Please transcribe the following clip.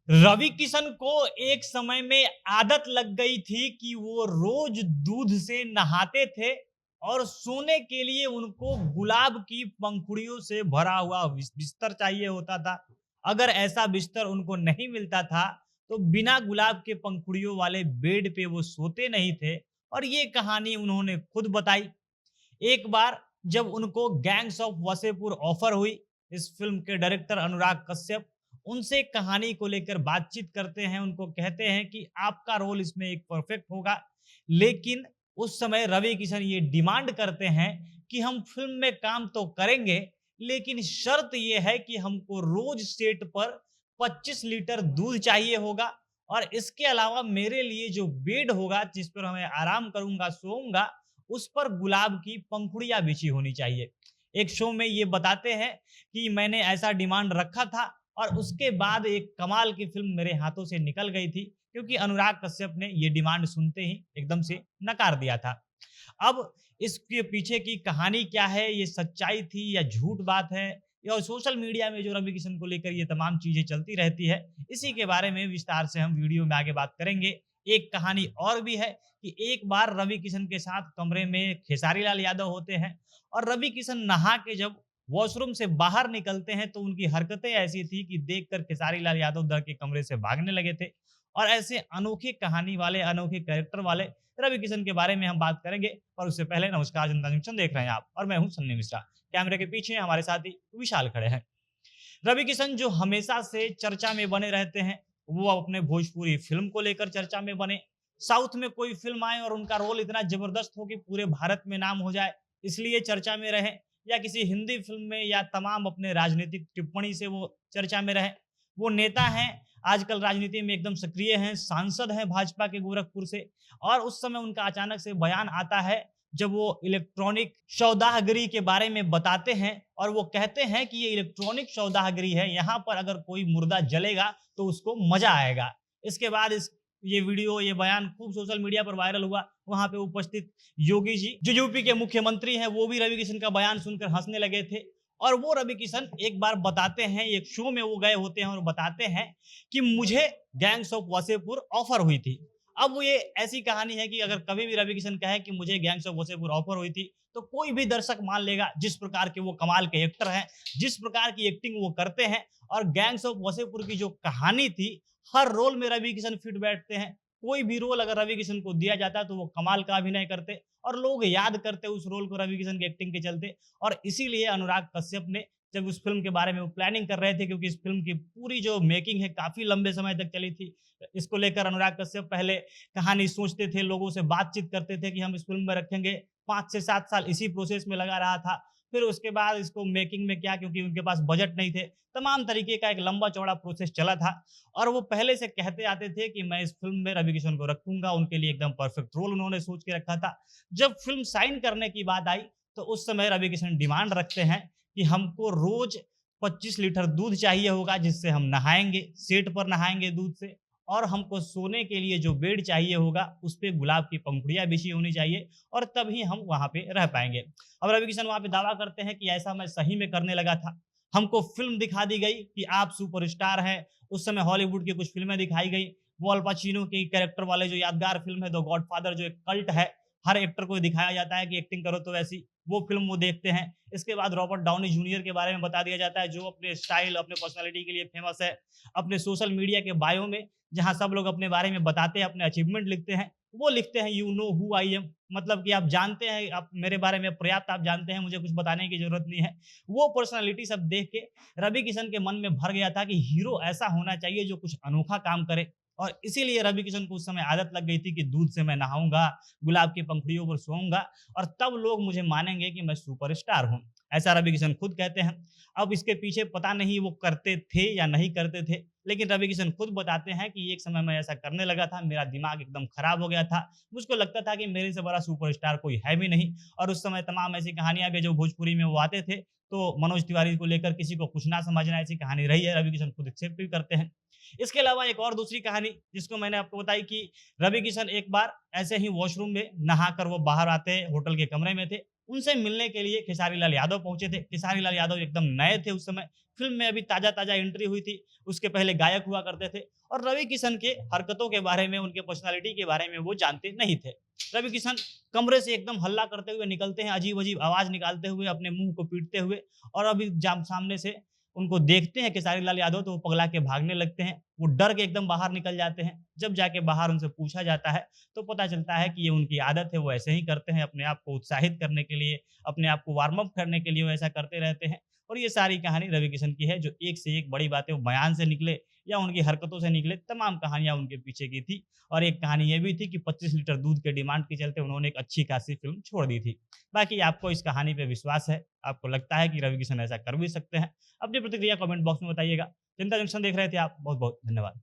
रवि किशन को एक समय में आदत लग गई थी कि वो रोज दूध से नहाते थे और सोने के लिए उनको गुलाब की पंखुड़ियों से भरा हुआ बिस्तर चाहिए होता था। अगर ऐसा बिस्तर उनको नहीं मिलता था, तो बिना गुलाब के पंखुड़ियों वाले बेड पे वो सोते नहीं थे और ये कहानी उन्होंने खुद बताई। एक बार जब उनको गैंग्स ऑफ वसेपुर ऑफर हुई, इस फिल्म के डायरेक्टर अनुराग कश्यप उनसे कहानी को लेकर बातचीत करते हैं, उनको कहते हैं कि आपका रोल इसमें एक परफेक्ट होगा। लेकिन उस समय रवि किशन ये डिमांड करते हैं कि हम फिल्म में काम तो करेंगे, लेकिन शर्त ये है कि हमको रोज सेट पर 25 लीटर दूध चाहिए होगा और इसके अलावा मेरे लिए जो बेड होगा जिस पर मैं आराम करूंगा, सोऊंगा, उस पर गुलाब की पंखुड़ियाँ बिछी होनी चाहिए। एक शो में ये बताते हैं कि मैंने ऐसा डिमांड रखा था और उसके बाद एक कमाल की फ़िल्म मेरे हाथों से निकल गई थी, क्योंकि अनुराग कश्यप ने ये डिमांड सुनते ही एकदम से नकार दिया था। अब इसके पीछे की कहानी क्या है, ये सच्चाई थी या झूठ बात है, या सोशल मीडिया में जो रवि किशन को लेकर ये तमाम चीज़ें चलती रहती है, इसी के बारे में विस्तार से हम वीडियो में आगे बात करेंगे। एक कहानी और भी है कि एक बार रवि किशन के साथ कमरे में खेसारी लाल यादव होते हैं और रवि किशन नहा के जब वॉशरूम से बाहर निकलते हैं तो उनकी हरकतें ऐसी थी कि देखकर खेसारी लाल यादव डर के कमरे से भागने लगे थे। और ऐसे अनोखी कहानी वाले, अनोखे कैरेक्टर वाले रवि किशन के बारे में हम बात करेंगे। और उससे पहले नमस्कार, जनता जंक्शन देख रहे हैं आप और मैं हूं सन्नी मिश्रा। कैमरे के पीछे हमारे साथी विशाल खड़े हैं। रवि किशन जो हमेशा से चर्चा में बने रहते हैं, वो अपने भोजपुरी फ़िल्म को लेकर चर्चा में बने। साउथ में कोई फ़िल्म आए और उनका रोल इतना ज़बरदस्त हो कि पूरे भारत में नाम हो जाए, इसलिए चर्चा में रहे, या किसी हिंदी फ़िल्म में या तमाम अपने राजनीतिक टिप्पणी से वो चर्चा में रहे। वो नेता हैं, आजकल राजनीति में एकदम सक्रिय हैं, सांसद हैं भाजपा के गोरखपुर से। और उस समय उनका अचानक से बयान आता है जब वो इलेक्ट्रॉनिक सौदागरी के बारे में बताते हैं और वो कहते हैं कि ये इलेक्ट्रॉनिक सौदागरी है, यहाँ पर अगर कोई मुर्दा जलेगा तो उसको मजा आएगा। इसके बाद इस ये वीडियो, ये बयान खूब सोशल मीडिया पर वायरल हुआ। वहाँ पे उपस्थित योगी जी जो यूपी के मुख्यमंत्री हैं, वो भी रवि किशन का बयान सुनकर हंसने लगे थे। और वो रवि किशन एक बार बताते हैं, एक शो में वो गए होते हैं और बताते हैं कि मुझे गैंग्स ऑफ वसेपुर ऑफर हुई थी। अब वो ये ऐसी कहानी है कि अगर कभी भी रवि किशन कहे कि मुझे गैंग्स ऑफ वसेपुर ऑफर हुई थी, तो कोई भी दर्शक मान लेगा, जिस प्रकार के वो कमाल के एक्टर हैं, जिस प्रकार की एक्टिंग वो करते हैं। और गैंग्स ऑफ वसेपुर की जो कहानी थी, हर रोल में रवि किशन फिट बैठते हैं। कोई भी रोल अगर रवि किशन को दिया जाता है तो वो कमाल का अभिनय करते और लोग याद करते उस रोल को रवि किशन की एक्टिंग के चलते। और इसीलिए अनुराग कश्यप ने जब उस फ़िल्म के बारे में वो प्लानिंग कर रहे थे, क्योंकि इस फ़िल्म की पूरी जो मेकिंग है काफ़ी लंबे समय तक चली थी। इसको लेकर अनुराग कश्यप पहले कहानी सोचते थे, लोगों से बातचीत करते थे कि हम इस फ़िल्म में रखेंगे। 5 से 7 साल इसी प्रोसेस में लगा रहा था। फिर उसके बाद इसको मेकिंग में क्या, क्योंकि उनके पास बजट नहीं थे, तमाम तरीके का एक लंबा-चौड़ा प्रोसेस चला था। और वो पहले से कहते आते थे कि मैं इस फ़िल्म में रवि किशन को रखूँगा, उनके लिए एकदम परफेक्ट रोल उन्होंने सोच के रखा था। जब फ़िल्म साइन करने की बात आई, तो उस समय रवि किशन डिमांड रखते हैं कि हमको रोज़ 25 लीटर दूध चाहिए होगा जिससे हम नहाएँगे, सेट पर नहाएँगे दूध से। और हमको सोने के लिए जो बेड चाहिए होगा, उस पे गुलाब की पंखुड़ियाँ बिछी होनी चाहिए और तभी हम वहाँ पे रह पाएँगे। अब रवि किशन वहाँ पे दावा करते हैं कि ऐसा मैं सही में करने लगा था। हमको फ़िल्म दिखा दी गई कि आप सुपरस्टार हैं। उस समय हॉलीवुड की कुछ फ़िल्में दिखाई गई। वो अल पाचिनो की कैरेक्टर वाले जो यादगार फ़िल्म है द गॉडफ़ादर, जो एक कल्ट है, हर एक्टर को दिखाया जाता है कि एक्टिंग करो तो ऐसी, वो फ़िल्म वो देखते हैं। इसके बाद रॉबर्ट डाउनी जूनियर के बारे में बता दिया जाता है, जो अपने स्टाइल, अपने पर्सनैलिटी के लिए फ़ेमस है। अपने सोशल मीडिया के बायो में जहाँ सब लोग अपने बारे में बताते हैं, अपने अचीवमेंट लिखते हैं, वो लिखते हैं you know who I am, मतलब कि आप जानते हैं, आप मेरे बारे में पर्याप्त आप जानते हैं, मुझे कुछ बताने की ज़रूरत नहीं है। वो पर्सनैलिटी सब देख के रवि किशन के मन में भर गया था कि हीरो ऐसा होना चाहिए जो कुछ अनोखा काम करे। और इसीलिए रवि किशन को उस समय आदत लग गई थी कि दूध से मैं नहाऊँगा, गुलाब की पंखुड़ियों पर सोऊँगा और तब लोग मुझे मानेंगे कि मैं सुपरस्टार हूँ। ऐसा रवि किशन खुद कहते हैं। अब इसके पीछे पता नहीं वो करते थे या नहीं करते थे, लेकिन रवि किशन खुद बताते हैं कि एक समय मैं ऐसा करने लगा था, मेरा दिमाग एकदम खराब हो गया था। मुझको लगता था कि मेरे से बड़ा सुपरस्टार कोई है भी नहीं। और उस समय तमाम ऐसी कहानियाँ भी जो भोजपुरी में वो आते थे, तो मनोज तिवारी को लेकर किसी को कुछ ना समझना, ऐसी कहानी रही है। रवि किशन खुद एक्सेप्ट भी करते हैं। इसके अलावा एक और दूसरी कहानी जिसको मैंने आपको बताई कि रवि किशन एक बार ऐसे ही वॉशरूम में नहाकर वो बाहर आते हैं, होटल के कमरे में थे उनसे मिलने के लिए खेसारी लाल यादव पहुँचे थे। खेसारी लाल यादव एकदम नए थे उस समय, फ़िल्म में अभी ताज़ा-ताज़ा एंट्री हुई थी, उसके पहले गायक हुआ करते थे और रवि किशन के हरकतों के बारे में, उनके पर्सनैलिटी के बारे में वो जानते नहीं थे। रवि किशन कमरे से एकदम हल्ला करते हुए निकलते हैं, अजीब-अजीब आवाज़ निकालते हुए, अपने मुँह को पीटते हुए और अभी जाम सामने से उनको देखते हैं खेसारी लाल यादव तो वो पगला के भागने लगते हैं। वो डर के एकदम बाहर निकल जाते हैं। जब जाके बाहर उनसे पूछा जाता है, तो पता चलता है कि ये उनकी आदत है, वो ऐसे ही करते हैं अपने आप को उत्साहित करने के लिए, अपने आप को वार्म अप करने के लिए वो ऐसा करते रहते हैं। और ये सारी कहानी रवि किशन की है, जो एक से एक बड़ी बातें वो बयान से निकले या उनकी हरकतों से निकले, तमाम कहानियाँ उनके पीछे की थी। और एक कहानी ये भी थी कि 25 लीटर दूध के डिमांड के चलते उन्होंने एक अच्छी खासी फ़िल्म छोड़ दी थी। बाकी आपको इस कहानी पे विश्वास है? आपको लगता है कि रवि किशन ऐसा कर भी सकते हैं? अपनी प्रतिक्रिया कमेंट बॉक्स में बताइएगा। जनता जंक्शन देख रहे थे आप, बहुत-बहुत धन्यवाद।